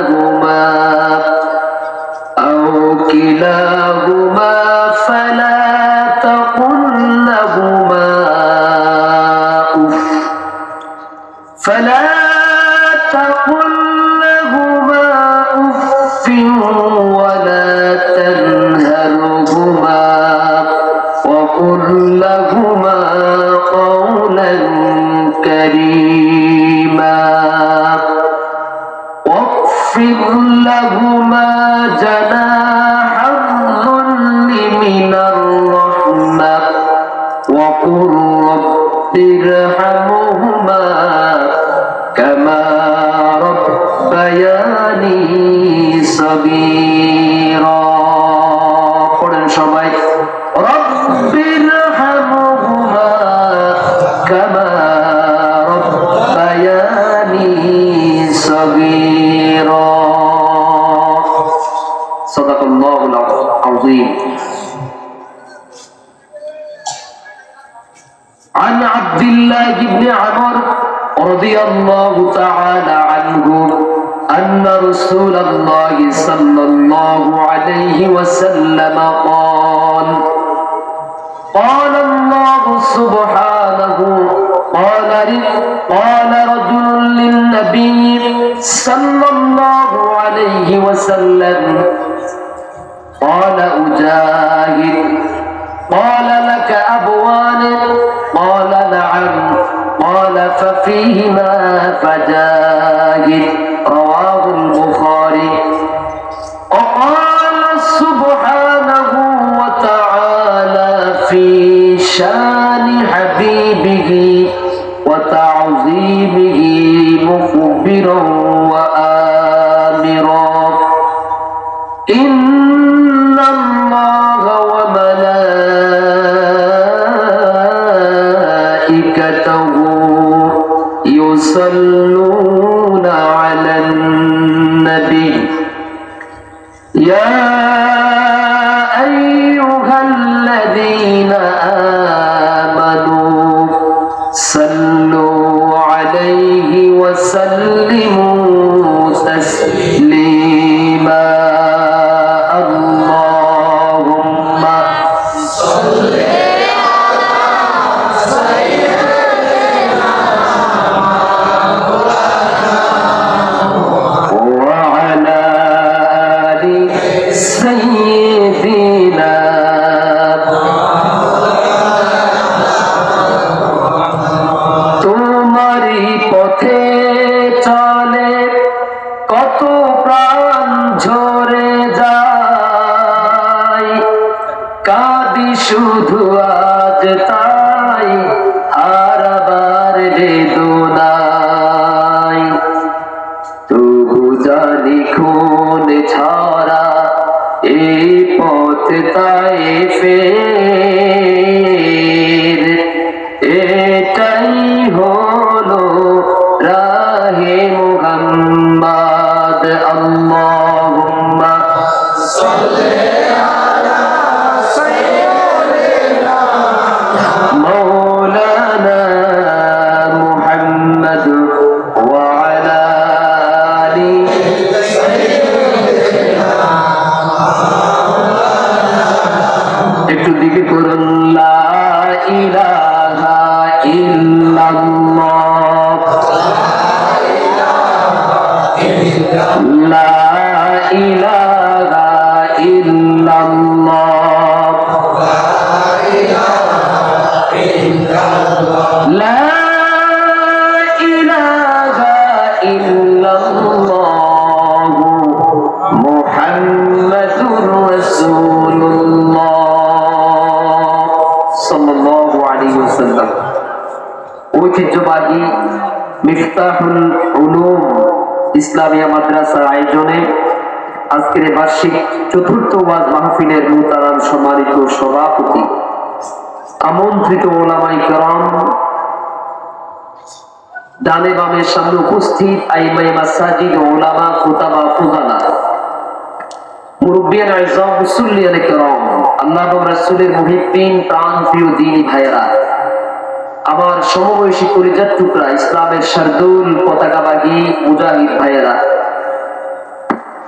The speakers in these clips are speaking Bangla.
إحداهما أو كلاهما فلا تقل لهما أف ولا تنهرهما وقل لهما قولا كريما واخفض لهما جناح الذل من الرحمة وقل رب ارحمهما كما ربياني صغيرا পড়েন সবাই رب ارحمهما كما ربياني صغيرا صدق الله العظيم. عن عبد الله بن عمر رضي الله تعالى عنه أن رسول الله صلى الله عليه وسلم قال الله سبحانه قال رجل للنبي صلى الله عليه وسلم قال أجاهد قال لك أبوان قال نعم قال ففيهما فجاهد رواه البخاري. وقال سبحانه وتعالى في شان حبيبه وتعظيمه مخبرا وآمرا إن الله وملائكته يصلون على النبي يا أيها الذين آمنوا صلوا عليه وسلموا تسليما اللهم صل শুধু আজ তাই হারাবার বেদনায় তবু জানি খুন ছড়া এই পথ তাই ফের এটাই হলো রাহে মুহাম্মদ আল্লাহুম্মা সাল্লি একটু দিকে করুন লা ইলাহা ইল্লাল্লাহ লা ইলাহা ইল্লাল্লাহ লা ইলাহা ইল্লাল্লাহ মুহাম্মাদুর রাসূলুল্লাহ সাল্লাল্লাহু আলাইহি ওয়াসাল্লাম। ঐতিহ্যবাহী মিফতাহুল উলুম ইসলামিয়া মাদ্রাসার আয়োজনে আজকের বার্ষিক চতুর্থ ওয়াজ মাহফিলের মুহতারাম সম্মানিত সভাপতি, আমন্ত্রিত ওলামায়ে কেরাম, ডানে বামের সামনে উপস্থিত আইমায়ে মাসাজিদ, ওলামা, খুতাবা, ফুজালা, মুরব্বিয়ান আযম, মুসল্লিয়ান কেরাম, আল্লাহ এবং রাসূলের মুহিব্বিন, প্রাণ প্রিয় দ্বীনি ভাইয়েরা, আমার সমবয়সী কলিজার টুকরা ইসলামের শারদুল পতাকাবাহী মুজাহিদ ভাইয়েরা,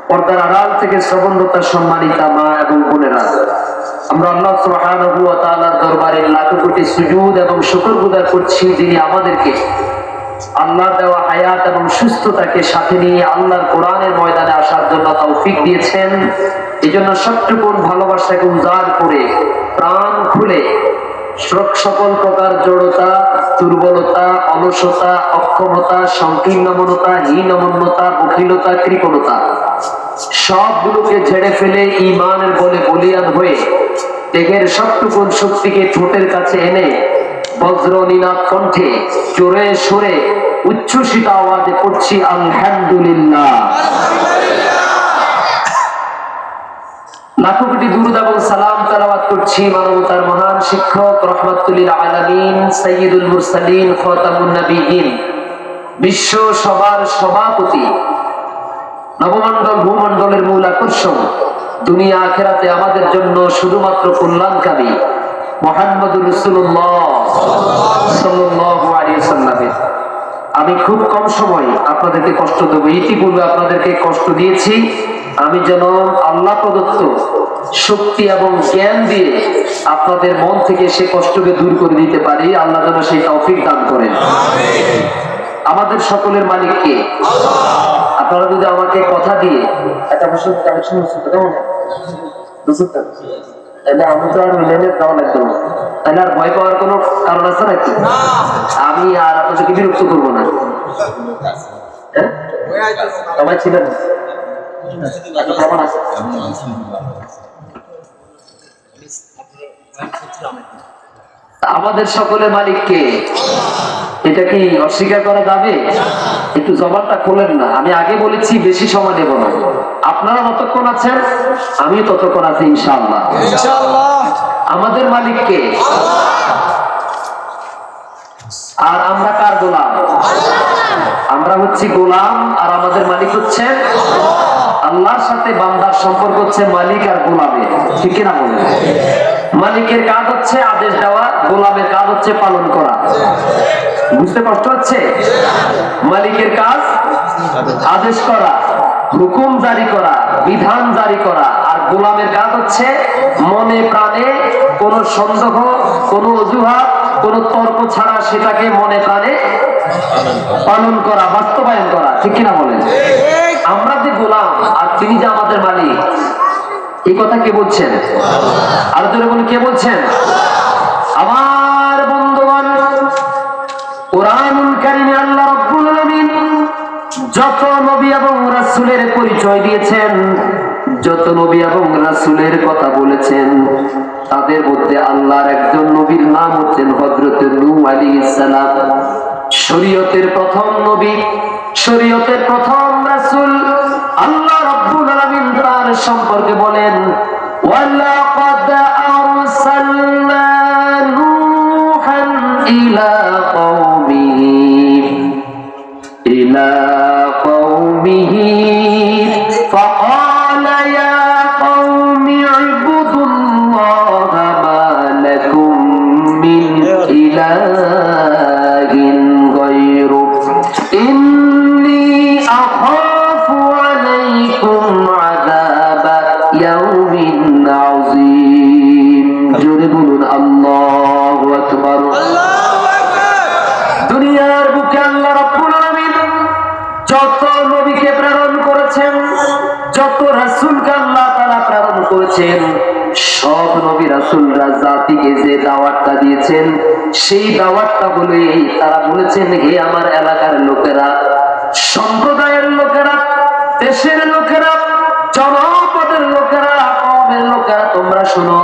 পর্দার আড়াল থেকে শ্রবণরতা সম্মানিতা মা এবং বোনেরা, আমরা আল্লাহ সুবহানাহু ওয়া তাআলার দরবারে লাখো কোটি সুজুদ এবং শুকরগুজার করছি, যিনি আমাদেরকে আল্লাহর দেওয়া হায়াত এবং সুস্থতাকে সাথে নিয়ে আল্লাহর কোরআনের ময়দানে আসার জন্য তৌফিক দিয়েছেন। এজন্য সবটুকুন ভালোবাসাকে উজাড় করে প্রাণ খুলে সকল প্রকার জড়তা, দুর্বলতা, অলসতা, অক্ষমতা, সংকীর্ণমনতা, হীনমন্যতা, বখিলতা, কৃপণতা সবগুলোকে ঝেড়ে ফেলে ঈমানের বলে বলিয়ান হয়ে দেহের সবটুকুন শক্তিকে ঠোঁটের কাছে এনে বজ্র নিনাদ কণ্ঠে জোরে সোরে উচ্ছ্বসিত আওয়াজে পড়ছি আলহামদুলিল্লাহ। লাখো কোটি দুরূদ এবং সালাম তেলাওয়াত করছি মানবতার মহান শিক্ষক রহমাতুল লিল আলামিন সাইয়্যিদুল মুরসালিন খাতামুন নবিয়্যিন বিশ্ব সবার সভাপতি, নবমণ্ডল ভূমণ্ডলের মূল আকর্ষণ, দুনিয়া আখিরাতে আমাদের জন্য শুধুমাত্র কল্যাণকামী মুহাম্মদুর রাসূলুল্লাহ সাল্লাল্লাহু আলাইহি ওয়াসাল্লাম। আমি খুব কম সময় আপনাদেরকে কষ্ট দেব, ইতিপূর্বে আপনাদেরকে কষ্ট দিয়েছি। আমি যেন আল্লাহ প্রদত্ত শক্তি এবং জ্ঞান দিয়ে আপনাদের মন থেকে সে কষ্টকে দূর করে দিতে পারি। আল্লাহ যেন সেই তৌফিক দান করেন। আমাদের সকলের মালিক কে? আপনারা যদি আমাকে কথা দিয়ে একটা বছর কালেকশন তাহলে আমি তো আর মিলেনে দেওয়া লাগতো না, তাহলে আর ভয় পাওয়ার কোনো কারণ আছে নাকি? আমি আর আপনাদেরকে বিরক্ত করবো না। সবাই ছিলেন আমাদের সকলের মালিক কে? এটা কি অস্বীকার করা যাবে? একটু জবানটা খোলেন না। আমি আগে বলেছি বেশি সময় দেব না। আপনারা যতক্ষণ আছেন আমি ততক্ষণ আছি ইনশাআল্লাহ। আমাদের মালিক কে? আর আমরা কার গোলাম? আমরা হচ্ছি গোলাম আর আমাদের মালিক হচ্ছে আল্লাহর সাথে বান্দার সম্পর্ক হচ্ছে মালিক আর গোলামের, ঠিক না বলেন? মালিকের কাজ হচ্ছে আদেশ দেওয়া, গোলামের কাজ হচ্ছে পালন করা। বুঝতে কষ্ট হচ্ছে? মালিকের কাজ আদেশ করা, হুকুম জারি করা, বিধান জারি করা, আর গোলামের কাজ হচ্ছে মনে প্রাণে কোনো সন্দেহ, কোনো অজুহাত, কোনো তর্ক ছাড়া সেটাকে মনে প্রাণে পালন করা, বাস্তবায়ন করা, ঠিক কিনা বলেন? আমরা যে গোলাম আর তিনি যে আমাদের মালিক, এই কথা কে বলছেন? আর জোরে বলুন, কে বলছেন? আমার বন্ধুগণ, কোরআনুল কারীমে আল্লাহ রাব্বুল আলামিন যত নবী এবং রাসূলের পরিচয় দিয়েছেন, যত নবী এবং রাসূলের কথা বলেছেন, তাদের মধ্যে আল্লাহর একজন নবীর নাম হচ্ছেন হযরত নূহ আলাইহিস সালাম। শরীয়তের প্রথম নবী, শরীয়তের প্রথম রাসূল। আল্লাহ রাব্বুল আলামিন তার সম্পর্কে বলেন, ওয়ালাকাদ আরসালনা নূহান ইলা কওমিহি ফাকালা ইয়া কওমি ইবুদুল্লাহা মা লাকুম মিন ইলাহিন গায়রুহু ইন্নী আখাফু আলাইকুম আযাবা ইয়াউমিন আযীম। জোরে বলুন আল্লাহু আকবার। দুনিয়ার বুকে আল্লাহ রাব্বুল আলামিন যত নবীকে প্রেরণ করেছেন, যত রাসূলকে আল্লাহ তাআলা প্রেরণ করেছেন, সব নবী রাসূলরা জাতিকে যে দাওয়াতটা দিয়েছেন, সেই দাওয়াতটা বলে তারা বলেছেন, হে আমার এলাকার লোকেরা, সম্প্রদায়ের লোকেরা, দেশের লোকেরা, জনপদের লোকেরা, কওমের লোকেরা, তোমরা শোনো,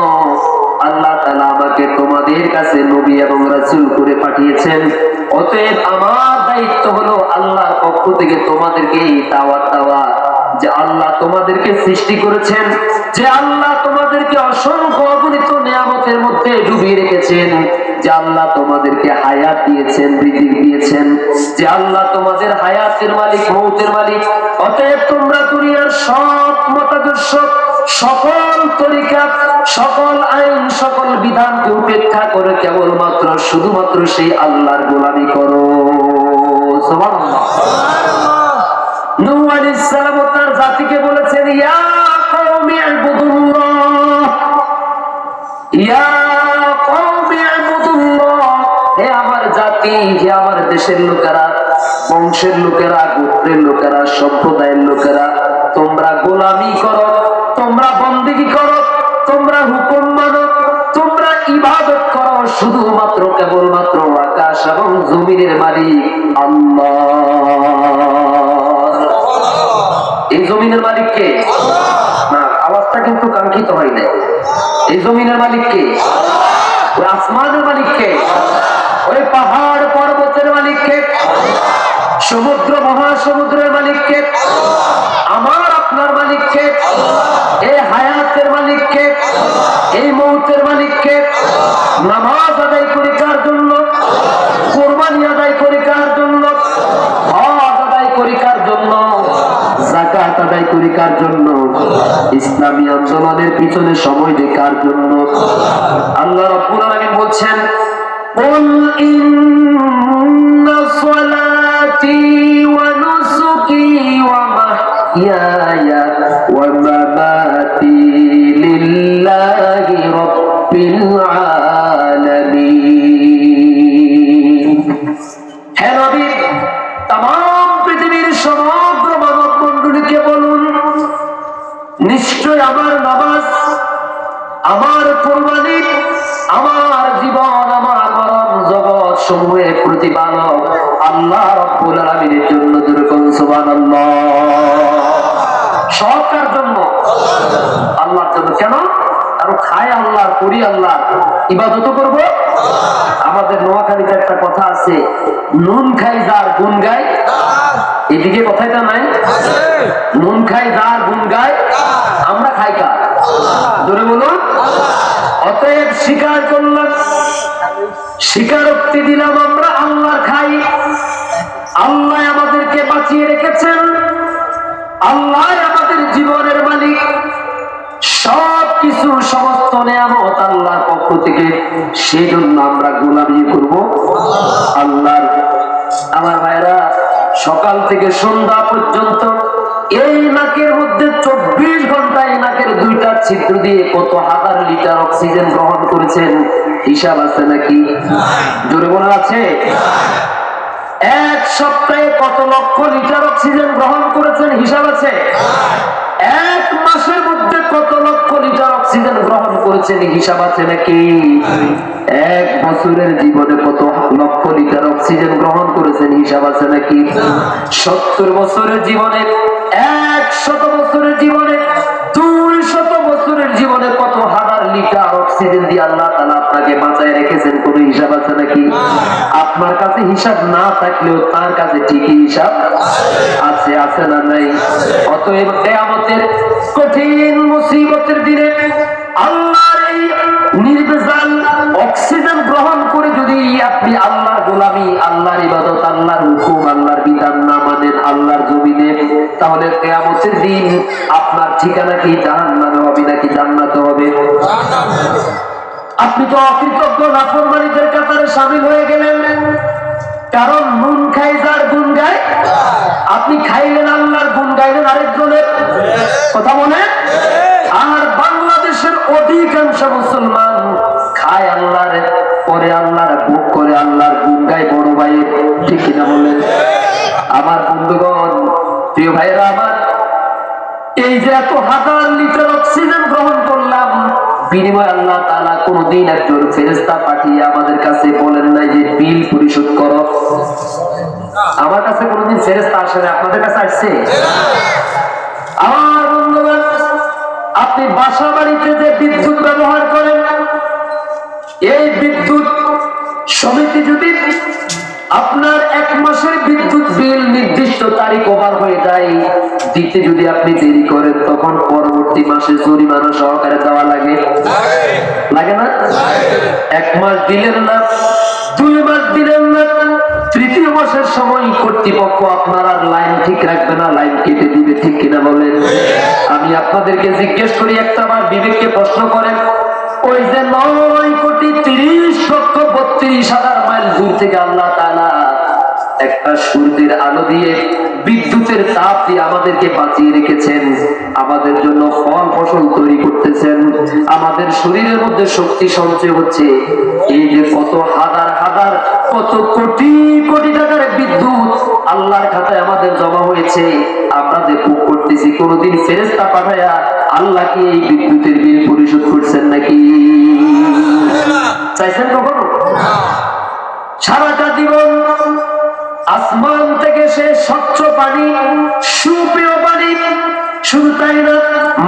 আল্লাহ তাআলা আমাকে তোমাদের কাছে নবী এবং রাসূল করে পাঠিয়েছেন। অতএব আমার দায়িত্ব হলো আল্লাহর পক্ষ থেকে তোমাদেরকে এই দাওয়াত দেওয়া, যে আল্লাহ তোমাদেরকে সৃষ্টি করেছেন, যে আল্লাহ তোমাদেরকে অসংখ্য অগণিত নিয়ামতের মধ্যে ডুবিয়ে রেখেছেন, যে আল্লাহ তোমাদেরকে হায়াত দিয়েছেন, রিজিক দিয়েছেন, যে আল্লাহ তোমাদের হায়াতের মালিক, মৌতের মালিক। অতএব তোমরা দুনিয়ার সব মতাদর্শ, সকল তরিকা, সকল আইন, সকল বিধানকে উপেক্ষা করে কেবলমাত্র শুধুমাত্র সেই আল্লাহর গোলামি করো। সুবহানাল্লাহ। নূহ আলাইহিস সালাম তার জাতিকে বলেছে, দেশের লোকেরা, বংশের লোকেরা, গোত্রের লোকেরা, সম্প্রদায়ের লোকেরা, তোমরা গোলামি করো, তোমরা বন্দেগী করো, তোমরা হুকুম মানো, তোমরা ইবাদত করো শুধুমাত্র কেবলমাত্র আকাশ এবং জমিনের মালিক আল্লাহ। এই জমিনের মালিক কে? না, আওয়াজটা কিন্তু কাঙ্ক্ষিত হয় নাই। এই জমিনের মালিক কে? ওই আসমানের মালিক কে? ওই পাহাড় পর্বতের মালিক কে? সমুদ্র মহাসমুদ্রের মালিক কে? আমার আপনার মালিক কে? এই হায়াতের মালিক কে? এই মৌতের মালিক কে? নামাজ আদায় করি কার জন্য? কোরবানি আদায় করি কার জন্য? হজ আদায় করি কার জন্য? যাকাত আদায় করি কার জন্য? ইসলামী আন্দোলনের পিছনে সময় দেয় কার জন্য? আল্লাহ রাব্বুল আলামিন বলছেন, কুল ইন্না সলাতি ওয়া নুসুকি ওয়া মাহইয়ায়া ওয়া মামাতি লিল্লাহি রাব্বিল আলামিন। হে নবী, तमाम পৃথিবীর সমগ্র মানব মণ্ডলীকে বলুন, নিশ্চয় আমার নামাজ, আমার কুরবানি, আমার জীবন, আমার মরণ, জগৎ সমূহের প্রতিপালক আল্লাহ রাব্বুল আলামিনের জন্য। দুরকম সুবহানাল্লাহ। সব কার জন্য? আল্লাহর জন্য। কেন? আর খায় আল্লাহর, করি আল্লাহর, ইবাদত করব। আমাদের নোয়াখালীতে একটা কথা আছে, নুন খাই যার গুণ গায়। এদিকে কথাটা নাই? নুন খাই যার গুণ গায়। আমরা খাই কার? ধরে বলুন। অতএব স্বীকার করলাম, স্বীকারোক্তি দিলাম, আমরা আল্লাহর খাই। আল্লাহ আমাদেরকে বাঁচিয়ে রেখেছেন, আল্লাহ আমাদের জীবনের মালিক। সবকিছু, সমস্ত নিয়ামত আল্লাহর পক্ষ থেকে। সেই জন্য আমরা গোলামি করব আল্লাহর। আমার ভাইরা, সকাল থেকে সন্ধ্যা পর্যন্ত এই নাকের মধ্যে 24 ঘন্টায় নাকের 2টা ছিদ্র দিয়ে কত হাজার লিটার অক্সিজেন গ্রহণ করেছেন, হিসাব আছে নাকি? জোরে বলা আছে? এক সপ্তাহে কত লক্ষ লিটার অক্সিজেন গ্রহণ করেছেন, হিসাব আছে? এক মাসের মধ্যে কত লক্ষ লিটার অক্সিজেন গ্রহণ করেছেন, হিসাব আছে নাকি? এক বছরের জীবনে কত লক্ষ লিটার অক্সিজেন গ্রহণ করেছেন, হিসাব আছে নাকি? 70 বছরের জীবনে, 100 বছরের জীবনে, 200 বছরের জীবনে কত হাজার লিটার অক্সিজেন দিয়ে আল্লাহ তাআলা আপনাকে বাঁচায় রেখেছেন, কোন হিসাব আছে নাকি? আপনার কাছে হিসাব না থাকলেও তার কাছে ঠিকই হিসাব আছে। আছে না নাই? অতএব কিয়ামতের কঠিন মুসিবতের দিনে আল্লাহর এই নির্ভেজাল অক্সিজেন গ্রহণ করে যদি আপনি আল্লাহর গোলামি, আল্লাহর ইবাদত, আল্লাহর হুকুম, আল্লাহর বিধান না মানেন আল্লাহর জমিনে, তাহলে কিয়ামতের দিন আপনার ঠিকানা কি জাহান্নামে হবে নাকি জান্নাতে হবে? আপনি তো অকৃতজ্ঞ নাফরমানীদের কাতারে শামিল হয়ে গেলেন। কারণ নুন খাই যার গুণ গায়। আপনি খাইলেন আল্লাহর, গুণ গাইলেন আরেকজনের। কথা বলে। আর বাংলাদেশের অধিকাংশ মুসলমান খায় আল্লাহর, পরে আল্লাহর, ভোগ করে আল্লাহর, গুণ গায় বড় ভাইয়ের। ঠিক কিনা বলেন? আমার বন্ধুগণ, প্রিয় ভাইরা আমার, এই যে এত হাজার লিটার অক্সিজেন গ্রহণ করলাম, বিনিময়ে আল্লাহ তাআলা কোনদিন একজন ফেরেশতা পাঠিয়ে আমাদের কাছে বলেন নাই যে বিল পরিশোধ করো। আমার কাছে কোনদিন ফেরেশতা আসে না, আপনাদের কাছে আসছে? আমার বন্ধুগণ, আপনি বাসা বাড়িতে যে বিদ্যুৎ ব্যবহার করেন, এই বিদ্যুৎ সমিতি যদি আপনার 1 মাসের বিদ্যুৎ বিল নির্দিষ্ট তারিখ ওভার হয়ে যায়, দিতে যদি আপনি দেরি করেন, তখন পরবর্তী মাসে জরিমানা সহকারে দেওয়া লাগে। লাগে না? 1 মাস দিলেন না, 2 মাস দিলেন না, 3য় মাসের সময় কর্তৃপক্ষ আপনার আর লাইন ঠিক রাখবে না, লাইন কেটে দিবে। ঠিক কিনা বলেন? আমি আপনাদেরকে জিজ্ঞেস করি, একটা বার বিবেককে প্রশ্ন করেন, ওই যে 9,30,32,000 মাইল দূর থেকে আল্লাহ তাআলা একটা সূর্যের আলো দিয়ে, বিদ্যুতের তাপ দিয়ে আমাদেরকে বাঁচিয়ে রেখেছেন, আমাদের জন্য ফল ফসল তৈরি করতেছেন, আমাদের শরীরের মধ্যে শক্তি সঞ্চয় হচ্ছে, এই যে কত হাজার হাজার কত কোটি কোটি টাকার বিদ্যুৎ আল্লাহর খাতায় আমাদের জমা হয়েছে, আমরা যে ভোগ করতেছি। কোনদিন ফেরেশতা পাঠায়া আল্লাহ কি এই বিদ্যুতের বিল পরিশোধ করছেন নাকি? চাইছেন কখনো? সারাটা জীবন আসমান থেকে সে স্বচ্ছ পানি, সুপেয় পানি, শুধু তাই না,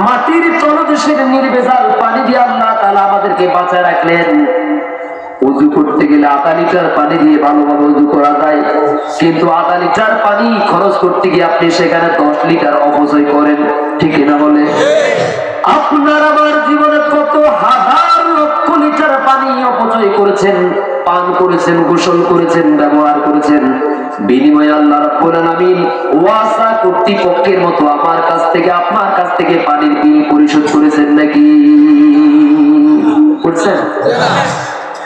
মাটির তলদেশের নির্ভেজাল পানি দিয়ে আল্লাহ তাআলা আমাদেরকে বাঁচায় রাখলেন। ওযু করতে গেলে আধা লিটার পানি দিয়ে ভালোভাবে ওযু করা যায়, কিন্তু আধা লিটার পানি খরচ করতে গিয়ে আপনি সেখানে 10 লিটার অপচয় করেন, ঠিক না বলে? আপনার আমার জীবনে কত হাজার লক্ষ লিটার পানি অপচয় করেছেন, পান করেছেন, গোসল করেছেন, ব্যবহার করেছেন। বিনিময়ে আল্লাহ রাব্বুল আলামিন ওয়াসা কর্তৃপক্ষের মতো আমার কাছ থেকে, আপনার কাছ থেকে পানির বিল পরিশোধ করেছেন নাকি? করছেন?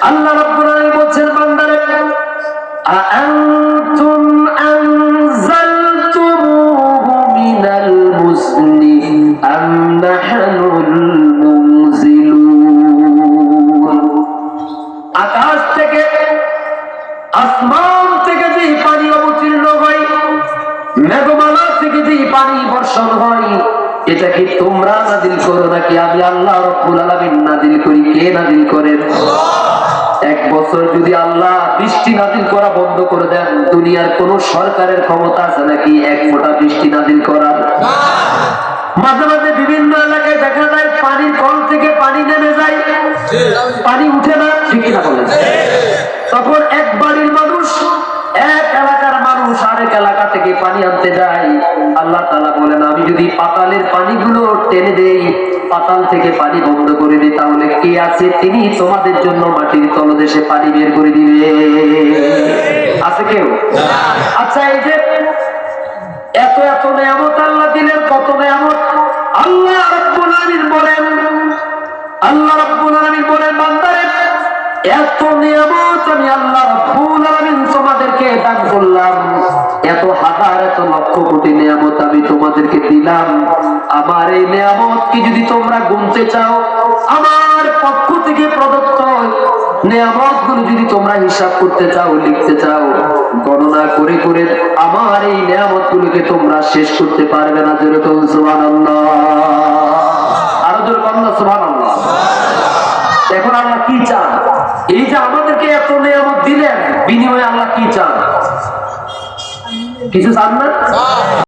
আল্লাহ রাব্বুল আলামিন বলছেন, বান্দারে, আআনতুম আনজালতুমুহু মিনাল মুজনি আম নাহনুল মুনজিলুন। আকাশ থেকে, আসমান থেকে যে পানি অবতীর্ণ হয়, মেঘমালা থেকে যে পানি বর্ষণ হয়, এটা কি তোমরা নাযিল করো নাকি আমি আল্লাহ রাব্বুল আলামিন নাযিল করি? কে নাযিল করেন? এক বছর যদি আল্লাহ বৃষ্টি নাযিল করা বন্ধ করে দেন, দুনিয়ার কোন সরকারের ক্ষমতা আছে নাকি এক ফোঁটা বৃষ্টি নাযিল করার? মাঝে মাঝে বিভিন্ন এলাকায় দেখা যায় পানির কল থেকে পানি নেমে যায়, পানি উঠে না, ঠিক না বলেন? তখন এক বাড়ির মানুষ, এক এলাকার মানুষ আরেক এলাকা থেকে পানি আনতে যায়। আল্লাহ তাআলা বলেন, আমি যদি পাতালের পানিগুলো টেনে দেই, পাতাল থেকে পানি বন্ধ করে দিই, তাহলে কে আছে তিনি তোমাদের জন্য মাটির তলদেশে পানি বের করে দিবে? আছে কেউ? আচ্ছা, এই যে এত এত নিয়ামত আল্লাহ দিলেন, কত নিয়ামত আল্লাহ রাব্বুল আলামিন বলেন, আল্লাহ রাব্বুল আলামিন বলেন, বান্দারে, এত নিয়ামত আমি আল্লাহ রাব্বুল আলামিন তোমাদেরকে দান করলাম, এত হাজার, এত লক্ষ কোটি নিয়ামত আমি তোমাদেরকে দিলাম। আমার এই নিয়ামত কি যদি তোমরা গুনতে চাও, আমার পক্ষ থেকে প্রদত্ত নিয়ামত গুলো যদি তোমরা হিসাব করতে চাও, লিখতে চাও, গণনা করে করে আমার এই নিয়ামত গুলোকে তোমরা শেষ করতে পারবে না। জোরে তো সুবহানাল্লাহ, আরো জোরে বলুন সুবহানাল্লাহ। এখন আল্লাহ কি চান? এই যে আমাদেরকে এত নিয়ামত দিলেন, বিনিময়ে আল্লাহ কি চান? কিছু চান না?